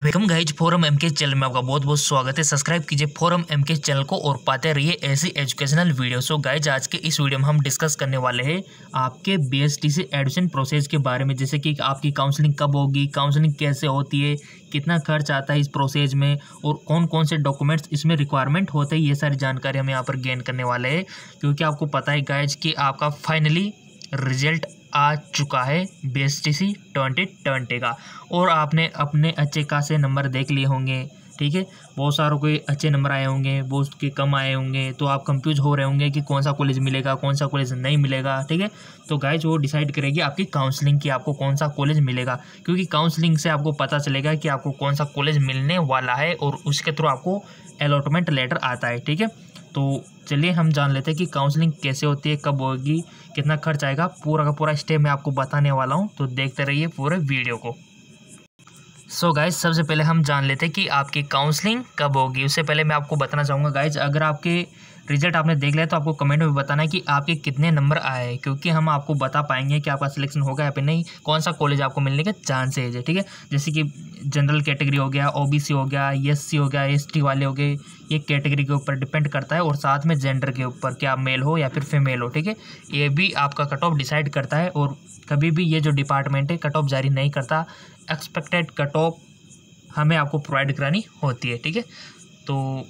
Welcome guys forum MK channel में आपका बहुत बहुत स्वागत है। सब्सक्राइब कीजिए फोरम एमके चैनल को और पाते रहिए ऐसी एजुकेशनल वीडियो। सो गाइज आज के इस वीडियो में हम डिस्कस करने वाले हैं आपके बीएसटीसी एडमिशन प्रोसेस के बारे में, जैसे कि आपकी काउंसलिंग कब होगी, काउंसलिंग कैसे होती है, कितना खर्च आता है इस प्रोसेस में और कौन कौन से डॉक्यूमेंट्स इसमें रिक्वायरमेंट होते हैं। ये सारी जानकारी हम यहाँ पर गेन करने वाले हैं, क्योंकि आपको पता है गाइज कि आपका फाइनली रिजल्ट आ चुका है बीएसटीसी 2020 का, और आपने अपने अच्छे खासे नंबर देख लिए होंगे। ठीक है, बहुत सारों के अच्छे नंबर आए होंगे, बहुत के कम आए होंगे, तो आप कंफ्यूज हो रहे होंगे कि कौन सा कॉलेज मिलेगा, कौन सा कॉलेज नहीं मिलेगा। ठीक है, तो गाइज वो डिसाइड करेगी आपकी काउंसलिंग की आपको कौन सा कॉलेज मिलेगा, क्योंकि काउंसलिंग से आपको पता चलेगा कि आपको कौन सा कॉलेज मिलने वाला है और उसके थ्रू आपको अलॉटमेंट लेटर आता है। ठीक है, तो चलिए हम जान लेते हैं कि काउंसलिंग कैसे होती है, कब होगी, कितना खर्च आएगा, पूरा का पूरा स्टेप मैं आपको बताने वाला हूं, तो देखते रहिए पूरे वीडियो को। सो गाइज सबसे पहले हम जान लेते हैं कि आपकी काउंसलिंग कब होगी। उससे पहले मैं आपको बताना चाहूँगा गाइज, अगर आपके रिजल्ट आपने देख लिया तो आपको कमेंट में बताना है कि आपके कितने नंबर आए हैं, क्योंकि हम आपको बता पाएंगे कि आपका सिलेक्शन होगा या फिर नहीं, कौन सा कॉलेज आपको मिलने के चांसेज है। ठीक है, जैसे कि जनरल कैटेगरी हो गया, ओबीसी हो गया, एससी हो गया, एसटी वाले हो गए, ये कैटेगरी के ऊपर डिपेंड करता है, और साथ में जेंडर के ऊपर, क्या आप मेल हो या फिर फीमेल हो। ठीक है, ये भी आपका कट ऑफ डिसाइड करता है, और कभी भी ये जो डिपार्टमेंट है कट ऑफ जारी नहीं करता, एक्सपेक्टेड कट ऑफ हमें आपको प्रोवाइड करानी होती है। ठीक है, तो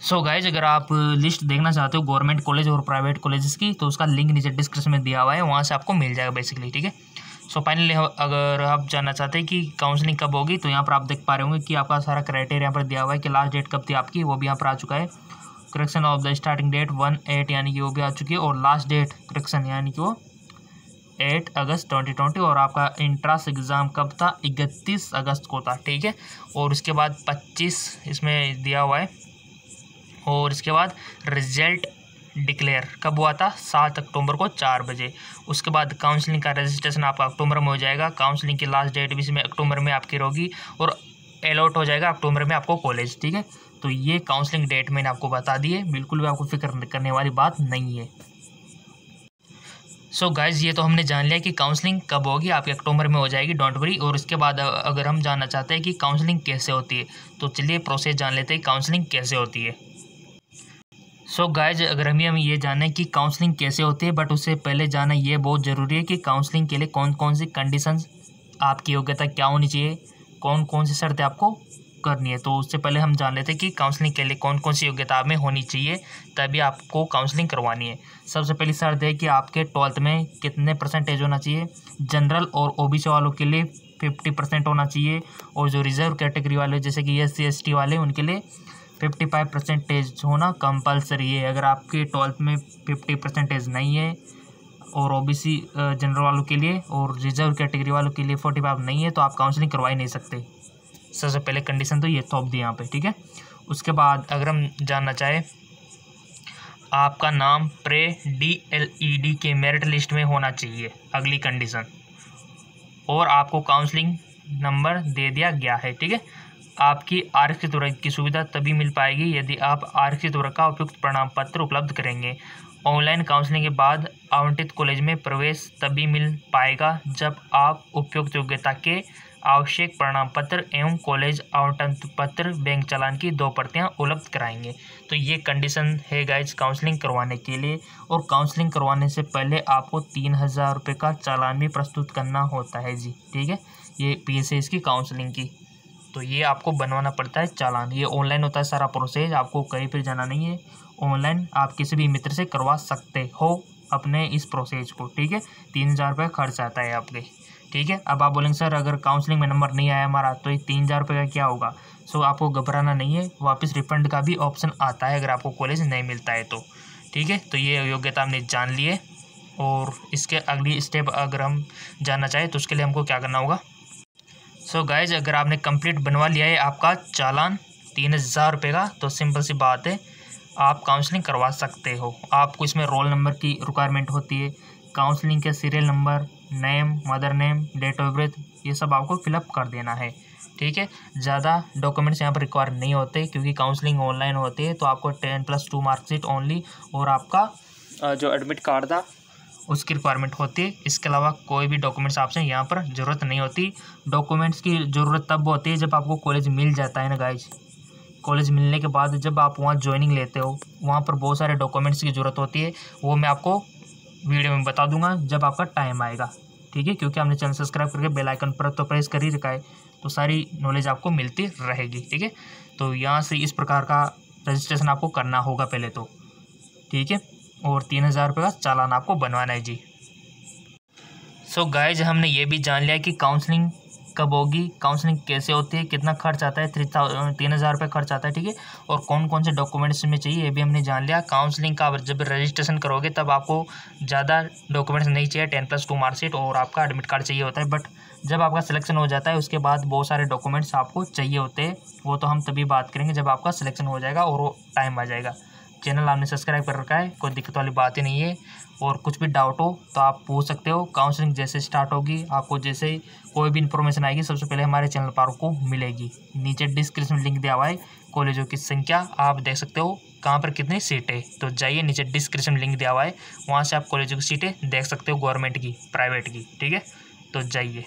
सो गाइज अगर आप लिस्ट देखना चाहते हो गवर्नमेंट कॉलेज और प्राइवेट कॉलेजेस की, तो उसका लिंक नीचे डिस्क्रिप्शन में दिया हुआ है, वहाँ से आपको मिल जाएगा बेसिकली। ठीक है, सो फाइनली अगर आप जानना चाहते हैं कि काउंसलिंग कब होगी, तो यहाँ पर आप देख पा रहे होंगे कि आपका सारा क्राइटेरिया यहाँ पर दिया हुआ है कि लास्ट डेट कब थी आपकी, वो भी यहाँ पर आ चुका है। Correction of the starting date 1/8 यानी कि वो भी आ चुकी है, और लास्ट डेट करेक्शन यानी कि वो 8 अगस्त 2020, और आपका इंट्रांस एग्ज़ाम कब था, 31 अगस्त को था। ठीक है, और उसके बाद 25 इसमें दिया हुआ है, और इसके बाद रिजल्ट डिक्लेयर कब हुआ था, 7 अक्टूबर को 4 बजे। उसके बाद काउंसलिंग का रजिस्ट्रेशन आपका अक्टूबर में हो जाएगा, काउंसलिंग की लास्ट डेट भी इसमें अक्टूबर में आपकी होगी, और अलॉट हो जाएगा अक्टूबर में आपको कॉलेज। ठीक है, तो ये काउंसलिंग डेट मैंने आपको बता दी है, बिल्कुल भी आपको फिक्र करने वाली बात नहीं है। सो गाइज ये तो हमने जान लिया कि काउंसलिंग कब होगी, आपके अक्टूबर में हो जाएगी, डोंट वरी। और इसके बाद अगर हम जानना चाहते हैं कि काउंसलिंग कैसे होती है, तो चलिए प्रोसेस जान लेते हैं काउंसलिंग कैसे होती है। सो गाइज अगर हम ये जानें कि काउंसलिंग कैसे होती है, बट उससे पहले जाना ये बहुत ज़रूरी है कि काउंसलिंग के लिए कौन कौन सी कंडीशंस, आपकी योग्यता क्या होनी चाहिए, कौन कौन सी शर्तें आपको करनी है। तो उससे पहले हम जान लेते हैं कि काउंसलिंग के लिए कौन कौन सी योग्यता में होनी चाहिए, तभी आपको काउंसलिंग करवानी है। सबसे पहली शर्त है कि आपके 12th में कितने परसेंटेज होना चाहिए। जनरल और ओबीसी वालों के लिए 50% होना चाहिए, और जो रिजर्व कैटेगरी वाले जैसे कि SC ST वाले, उनके लिए 55% होना कंपलसरी है। अगर आपके 12th में 50% नहीं है, और ओबीसी जनरल वालों के लिए और रिजर्व कैटेगरी वालों के लिए 45 नहीं है, तो आप काउंसलिंग करवा ही नहीं सकते। सबसे पहले कंडीशन तो ये थोप दी यहाँ पे। ठीक है, उसके बाद अगर हम जानना चाहें, आपका नाम प्रे DLED के मेरिट लिस्ट में होना चाहिए, अगली कंडीशन, और आपको काउंसलिंग नंबर दे दिया गया है। ठीक है, आपकी आरक्षित वर्ग की सुविधा तभी मिल पाएगी यदि आप आरक्षित वर्ग का उपयुक्त प्रमाण पत्र उपलब्ध करेंगे। ऑनलाइन काउंसलिंग के बाद आवंटित कॉलेज में प्रवेश तभी मिल पाएगा जब आप उपयुक्त योग्यता के आवश्यक प्रमाण पत्र एवं कॉलेज आवंटन पत्र, बैंक चालान की 2 प्रतियां उपलब्ध कराएंगे। तो ये कंडीशन है गाइज काउंसलिंग करवाने के लिए, और काउंसलिंग करवाने से पहले आपको 3000 रुपये का चालान भी प्रस्तुत करना होता है जी। ठीक है, ये PSA इसकी काउंसलिंग की, तो ये आपको बनवाना पड़ता है चालान। ये ऑनलाइन होता है सारा प्रोसेस, आपको कहीं पर जाना नहीं है, ऑनलाइन आप किसी भी मित्र से करवा सकते हो अपने इस प्रोसेस को। ठीक है, 3000 रुपये खर्च आता है आपके। ठीक है, अब आप बोलेंगे सर अगर काउंसलिंग में नंबर नहीं आया हमारा, तो ये 3000 रुपये का क्या होगा। सो आपको घबराना नहीं है, वापस रिफंड का भी ऑप्शन आता है अगर आपको कॉलेज नहीं मिलता है तो। ठीक है, तो ये योग्यता हमने जान ली है, और इसके अगली स्टेप अगर हम जानना चाहें तो उसके लिए हमको क्या करना होगा। सो गाइज अगर आपने कंप्लीट बनवा लिया है आपका चालान 3000 रुपये का, तो सिंपल सी बात है, आप काउंसलिंग करवा सकते हो। आपको इसमें रोल नंबर की रिक्वायरमेंट होती है, काउंसलिंग के serial number, name, mother name, date of birth, ये सब आपको फिलअप कर देना है। ठीक है, ज़्यादा डॉक्यूमेंट्स यहाँ पर रिक्वायर नहीं होते, क्योंकि काउंसलिंग ऑनलाइन होती है, तो आपको 10+2 मार्कशीट ओनली, और आपका जो एडमिट कार्ड था उसकी रिक्वायरमेंट होती है। इसके अलावा कोई भी डॉक्यूमेंट्स आपसे यहाँ पर ज़रूरत नहीं होती। डॉक्यूमेंट्स की ज़रूरत तब होती है जब आपको कॉलेज मिल जाता है ना गाइज। कॉलेज मिलने के बाद जब आप वहाँ ज्वाइनिंग लेते हो, वहाँ पर बहुत सारे डॉक्यूमेंट्स की ज़रूरत होती है। वो मैं आपको वीडियो में बता दूंगा जब आपका टाइम आएगा, ठीक है। क्योंकि आपने चैनल सब्सक्राइब करके बेल आइकन पर तो प्रेस कर ही रखा है, तो सारी नॉलेज आपको मिलती रहेगी, ठीक है। तो यहाँ से इस प्रकार का रजिस्ट्रेशन आपको करना होगा पहले तो, ठीक है। और 3000 रुपये का चालान आपको बनवाना है जी। सो गाइज, हमने ये भी जान लिया कि काउंसलिंग कब होगी, काउंसलिंग कैसे होती है, कितना खर्च आता है, 3000 रुपये खर्च आता है, ठीक है। और कौन कौन से डॉक्यूमेंट्स में चाहिए ये भी हमने जान लिया। काउंसलिंग का जब रजिस्ट्रेशन करोगे तब आपको ज़्यादा डॉक्यूमेंट्स नहीं चाहिए, 10+2 मार्कशीट और आपका एडमिट कार्ड चाहिए होता है। बट जब आपका सिलेक्शन हो जाता है उसके बाद बहुत सारे डॉक्यूमेंट्स आपको चाहिए होते हैं। वो तो हम तभी बात करेंगे जब आपका सिलेक्शन हो जाएगा और वो टाइम आ जाएगा। चैनल आपने सब्सक्राइब कर रखा है, कोई दिक्कत वाली बात ही नहीं है। और कुछ भी डाउट हो तो आप पूछ सकते हो। काउंसलिंग जैसे स्टार्ट होगी, आपको जैसे कोई भी इन्फॉर्मेशन आएगी सबसे पहले हमारे चैनल पर आपको मिलेगी। नीचे डिस्क्रिप्शन में लिंक दिया हुआ है, कॉलेजों की संख्या आप देख सकते हो, कहाँ पर कितनी सीटें। तो जाइए, नीचे डिस्क्रिप्शन में लिंक दिया हुआ है, वहाँ से आप कॉलेजों की सीटें देख सकते हो, गवर्नमेंट की, प्राइवेट की, ठीक है। तो जाइए।